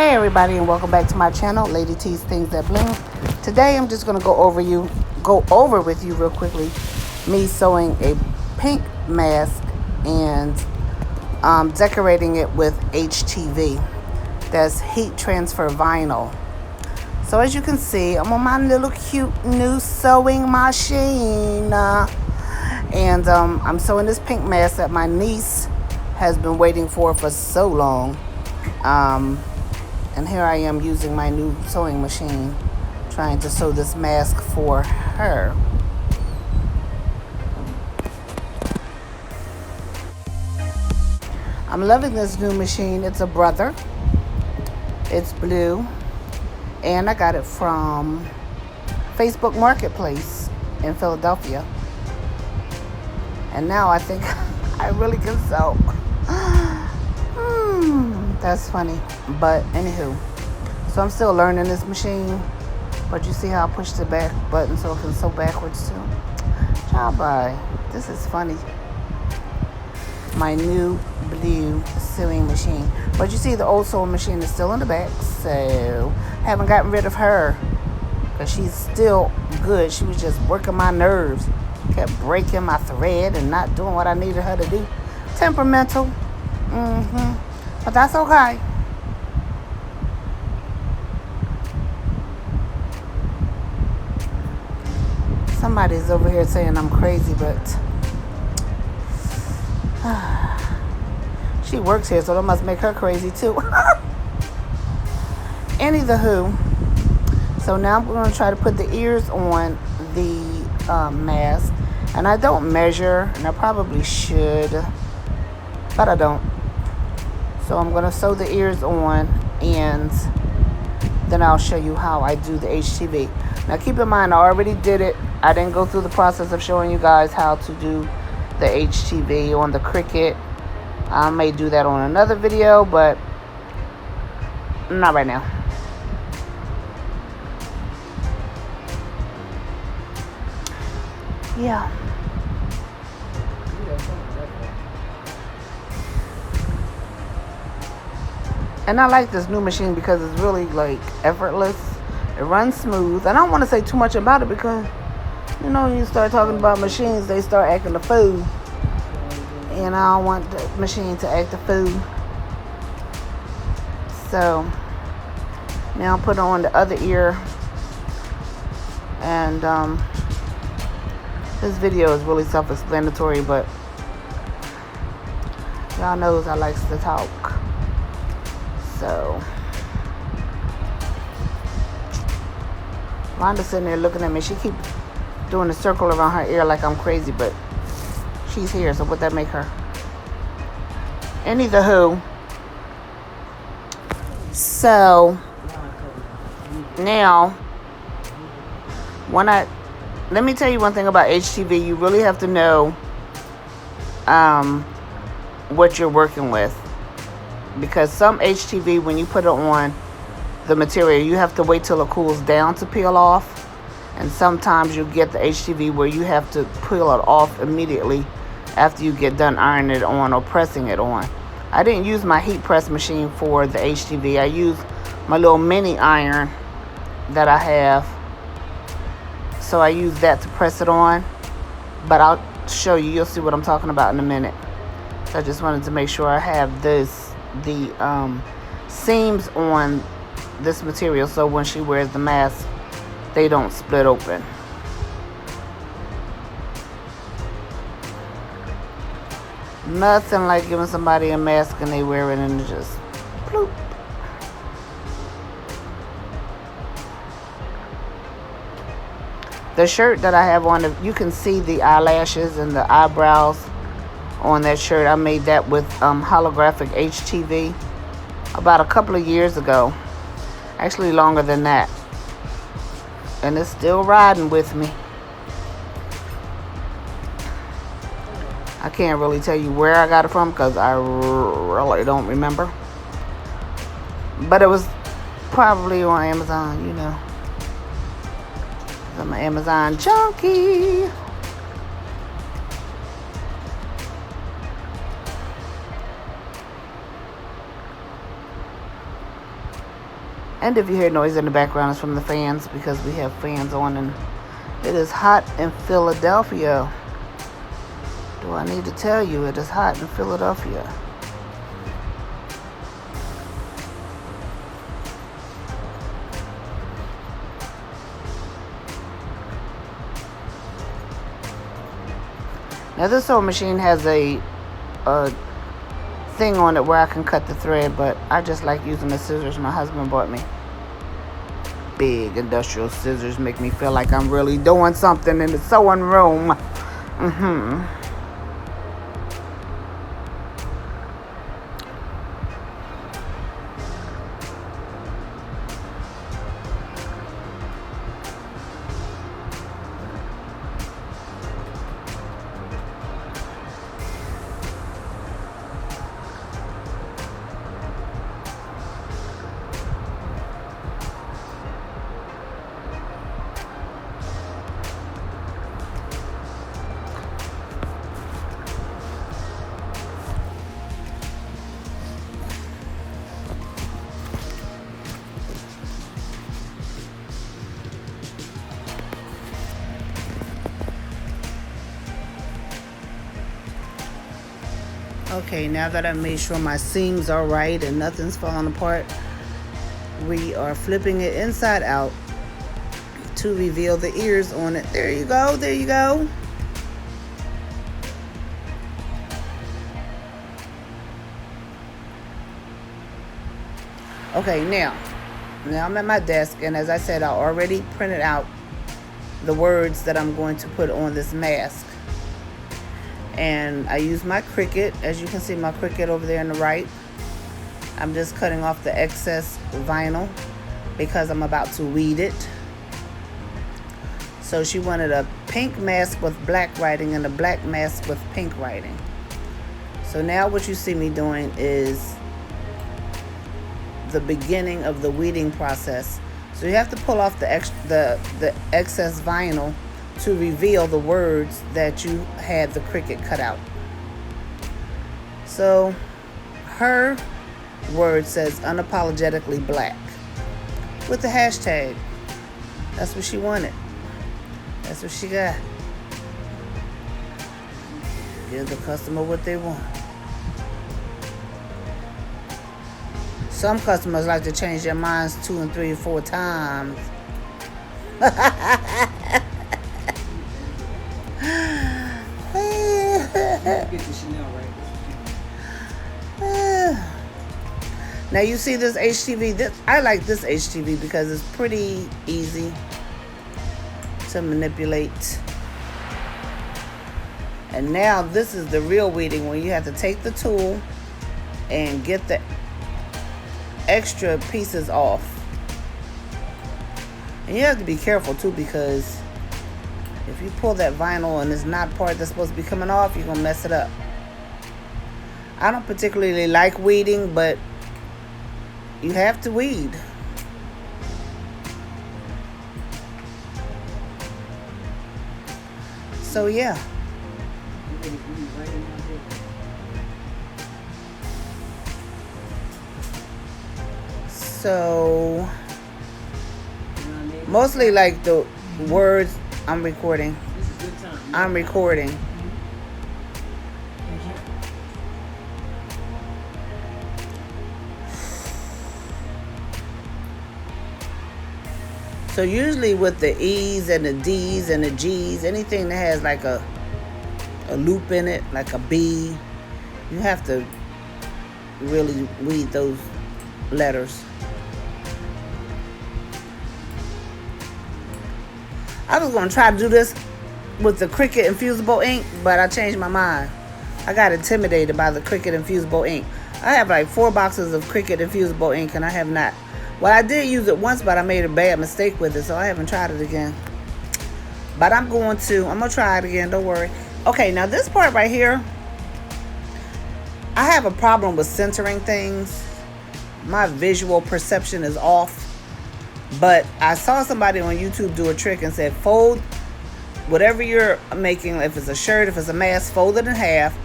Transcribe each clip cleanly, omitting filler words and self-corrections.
Hey everybody, and welcome back to my channel, Lady T's Things That Bling. Today I'm just gonna go over with you real quickly me sewing a pink mask and decorating it with HTV. That's heat transfer vinyl. So as you can see, I'm on my little cute new sewing machine, and I'm sewing this pink mask that my niece has been waiting for so long. And here I am using my new sewing machine, trying to sew this mask for her. I'm loving this new machine. It's a Brother. It's blue. And I got it from Facebook Marketplace in Philadelphia. And now I think I really can sew. That's funny. But anywho, so I'm still learning this machine. But you see how I pushed the back button so it can sew backwards too. Ciao, bye. This is funny. My new blue sewing machine. But you see the old sewing machine is still in the back. So haven't gotten rid of her. Because she's still good. She was just working my nerves. Kept breaking my thread and not doing what I needed her to do. Temperamental. But that's okay. Somebody's over here saying I'm crazy, but she works here, so that must make her crazy too. Anywho, so now I'm going to try to put the ears on the mask. And I don't measure, and I probably should, but I don't. So I'm going to sew the ears on, and then I'll show you how I do the HTV. Now keep in mind, I already did it. I didn't go through the process of showing you guys how to do the HTV on the Cricut. I may do that on another video, but not right now. Yeah. And I like this new machine because it's really like effortless. It runs smooth. I don't want to say too much about it because, you know, you start talking about machines, they start acting a fool. And I don't want the machine to act a fool. So now I'll put on the other ear. And this video is really self-explanatory, but y'all knows I likes to talk. So Rhonda's sitting there looking at me. She keep doing a circle around her ear like I'm crazy, but she's here, so what that make her? Anywho, so now let me tell you one thing about HTV. You really have to know what you're working with, because some HTV, when you put it on the material, you have to wait till it cools down to peel off. And sometimes you get the HTV where you have to peel it off immediately after you get done ironing it on or pressing it on. I didn't use my heat press machine for the HTV. I used my little mini iron that I have. So I use that to press it on. But I'll show you. You'll see what I'm talking about in a minute. So I just wanted to make sure I have the seams on this material, so when she wears the mask, they don't split open. Nothing like giving somebody a mask and they wear it and just bloop. The shirt that I have on, you can see the eyelashes and the eyebrows on that shirt. I made that with holographic HTV about a couple of years ago. Actually longer than that. And it's still riding with me. I can't really tell you where I got it from because I really don't remember. But it was probably on Amazon, you know. I'm an Amazon junkie. And if you hear noise in the background, it's from the fans because we have fans on and it is hot in Philadelphia. Do I need to tell you it is hot in Philadelphia? Now this sewing machine has a thing on it where I can cut the thread, but I just like using the scissors my husband bought me. Big industrial scissors make me feel like I'm really doing something in the sewing room. Okay, now that I've made sure my seams are right and nothing's falling apart, we are flipping it inside out to reveal the ears on it. There you go, there you go. Okay, now I'm at my desk, and as I said, I already printed out the words that I'm going to put on this mask. And I use my Cricut. As you can see, my Cricut over there on the right. I'm just cutting off the excess vinyl because I'm about to weed it. So she wanted a pink mask with black writing and a black mask with pink writing. So now what you see me doing is the beginning of the weeding process. So you have to pull off the excess vinyl to reveal the words that you had the Cricut cut out. So her word says unapologetically black with the hashtag. That's what she wanted. That's what she got. Give the customer what they want. Some customers like to change their minds 2 and 3 and 4 times. Now you see this HTV. I like this HTV because it's pretty easy to manipulate. And now this is the real weeding, when you have to take the tool and get the extra pieces off. And you have to be careful too, because if you pull that vinyl and it's not part that's supposed to be coming off, you're gonna mess it up. I don't particularly like weeding, but you have to weed. So yeah. So mostly like the words. I'm recording. I'm recording. So usually with the E's and the D's and the G's, anything that has like a loop in it, like a B, you have to really weed those letters. I was going to try to do this with the Cricut infusible ink, but I changed my mind. I got intimidated by the Cricut infusible ink. I have like 4 boxes of Cricut infusible ink, and I have not. Well, I did use it once, but I made a bad mistake with it, so I haven't tried it again. But I'm going to try it again, don't worry. Okay, now this part right here, I have a problem with centering things. My visual perception is off. But I saw somebody on YouTube do a trick and said, fold whatever you're making, if it's a shirt, if it's a mask, fold it in half,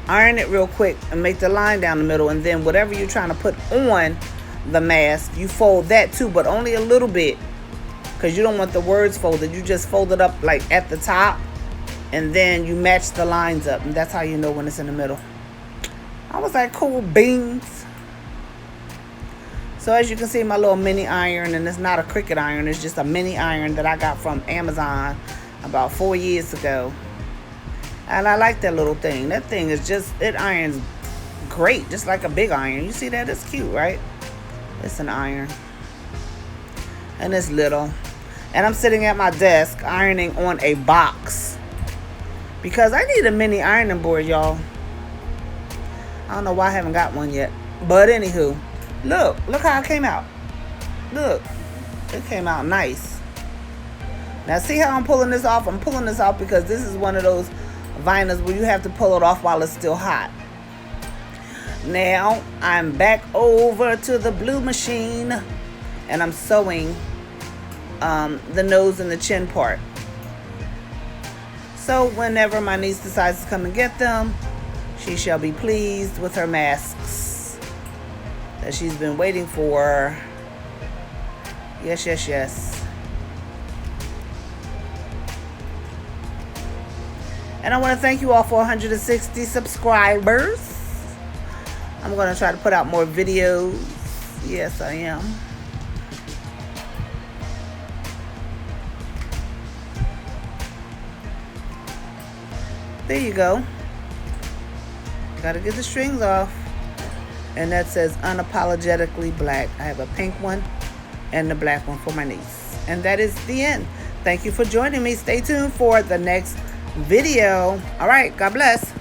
iron it real quick, and make the line down the middle, and then whatever you're trying to put on, the mask, you fold that too, but only a little bit, because you don't want the words folded. You just fold it up like at the top, and then you match the lines up, and that's how you know when it's in the middle. I was like, cool beans. So as you can see, my little mini iron, and it's not a Cricut iron, it's just a mini iron that I got from Amazon about 4 years ago. And I like that little thing. That thing is just, it irons great, just like a big iron. You see that? It's cute, right? It's an iron. And it's little. And I'm sitting at my desk ironing on a box, because I need a mini ironing board, y'all. I don't know why I haven't got one yet. But anywho, look how it came out. Look, it came out nice. Now see how I'm pulling this off? I'm pulling this off because this is one of those vinyls where you have to pull it off while it's still hot. Now I'm back over to the blue machine, and I'm sewing the nose and the chin part. So whenever my niece decides to come and get them, she shall be pleased with her masks that she's been waiting for. Yes, yes, yes. And I want to thank you all for 160 subscribers. I'm going to try to put out more videos. Yes, I am. There you go. Gotta get the strings off. And that says unapologetically black. I have a pink one and the black one for my niece. And that is the end. Thank you for joining me. Stay tuned for the next video. All right, God bless.